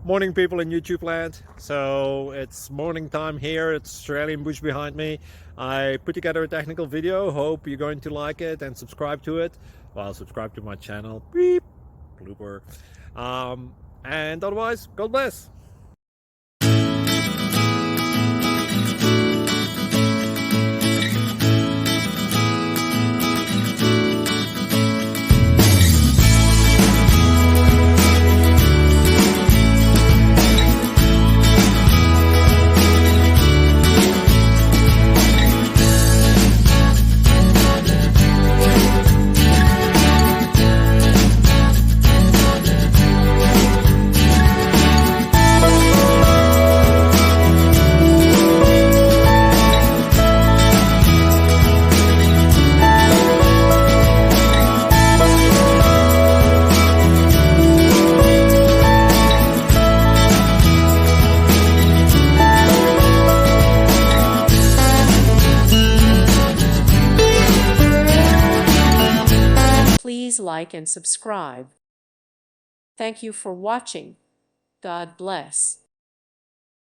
Morning, people in YouTube land. So it's morning time here. It's Australian bush behind me. I put together a technical video. Hope you're going to like it and subscribe to it. Well, subscribe to my channel. Beep. Blooper. And otherwise, God bless. Please like and subscribe. Thank you for watching. God bless.